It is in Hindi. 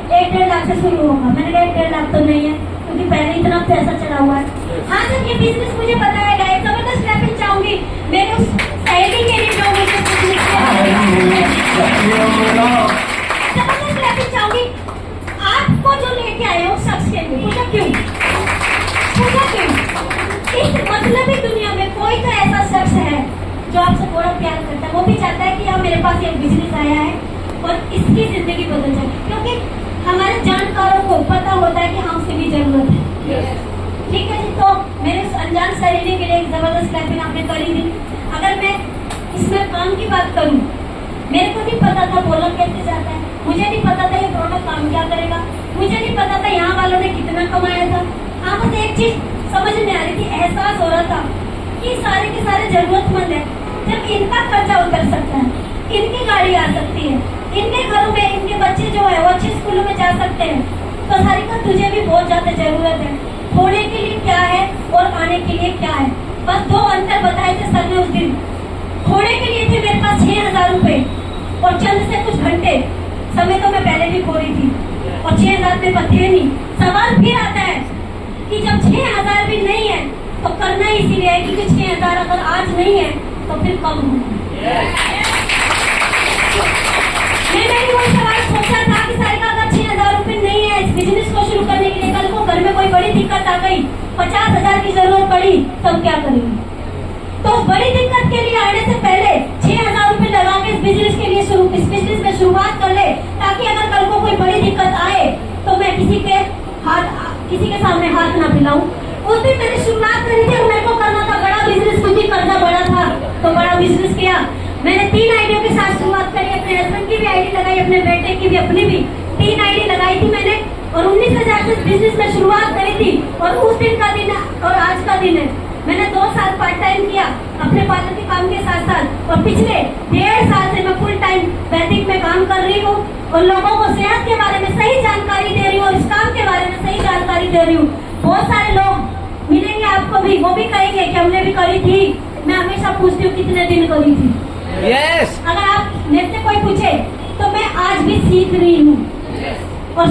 1-1.5 लाख से शुरू होगा। मैंने कहा 1-1.5 लाख तो नहीं है, क्योंकि पहले इतना पैसा चढ़ा हुआ है। हाँ, जब ये बिजनेस मुझे बताया गया, एक जबरदस्त क्लैपिंग चाहूंगी मेरे उस सहेली के लिए जो मुझे जबरदस्त क्लैपिंग चाहूंगी। आपको जो लेके आए हो उस शख्स के लिए पूछा क्यों? इस मतलबी दुनिया में कोई तो ऐसा शख्स है जो आपसे थोड़ा प्यार करता है, वो भी चाहता है कि अब मेरे पास एक बिजनेस आया है और इसकी जिंदगी बदल जाए, क्योंकि हमारे जानकारों को पता होता है कि हमसे भी जरूरत है। ठीक है जी, तो मेरे उस अनजान सहेली के लिए एक जबरदस्त क्लैपिंग आपने करी थी। अगर मैं इसमें काम की बात करूं, मेरे को नहीं पता था बोलर कैसे जाता है, मुझे नहीं पता था ये प्रोडक्ट काम क्या करेगा, मुझे नहीं पता था यहाँ वालों ने कितना कमाया था। हाँ, बस एक चीज समझ में आ रही थी, एहसास हो रहा था कि सारे के सारे जरूरतमंद है। जब इनका खर्चा उतर सकता है, इनकी गाड़ी आ सकती है, इनके घरों में इनके बच्चे जो है वो अच्छे स्कूलों में जा सकते हैं, तो सारिका तुझे भी बहुत ज्यादा जरूरत है। होने के लिए क्या है और आने के लिए क्या है, बस 2 अंतर बताए थे सर ने उस दिन। होने के लिए थे मेरे पास 6,000 रुपए और चंद से कुछ घंटे समय, तो मैं पहले भी खो रही थी और 6,000 में पत्ते नहीं। सवाल फिर आता है कि जब 6,000 भी नहीं है तो करना इसीलिए है क्योंकि 6,000 अगर आज नहीं है तो फिर कब होगा। मैंने भी वही सवाल सोचा था कि सारिका अगर 6,000 रुपए नहीं है इस बिजनेस को शुरू करने के लिए, कल को घर में कोई बड़ी दिक्कत आ गई, 50,000 की जरूरत पड़ी, तब क्या करेंगे? तो बड़ी दिक्कत के लिए आने से पहले 6,000 रुपए लगा के इस बिजनेस में शुरुआत कर ले, ताकि अगर कल को कोई बड़ी दिक्कत आए तो मैं किसी के सामने हाथ ना फैलाऊं। उस दिन मैंने शुरुआत करी थी और मेरे को करना था बड़ा बिजनेस, क्योंकि कर्जा बड़ा था तो बड़ा बिजनेस किया। मैंने 3 आईडियों के साथ शुरुआत करी, अपने हस्बैंड की भी आईडी लगाई, अपने बेटे की भी, अपनी भी 3 आईडी लगाई थी मैंने और 19,000 से बिजनेस में शुरुआत करी थी। और उस दिन का दिन और आज का दिन है, मैंने 2 साल पार्ट टाइम किया अपने पार्लर के काम के साथ साथ, और पिछले 1.5 साल से मैं फुल टाइम वैदिक में काम कर रही हूँ और लोगों को सेहत के बारे में सही जानकारी दे रही हूँ और इस काम के बारे में सही जानकारी दे रही हूँ। बहुत सारे लोग मिलेंगे आपको भी, वो भी कहेंगे कि हमने भी करी थी। मैं हमेशा पूछती हूँ कितने दिन करी थी। अगर आप मेरे से कोई पूछे तो मैं आज भी सीख रही हूँ और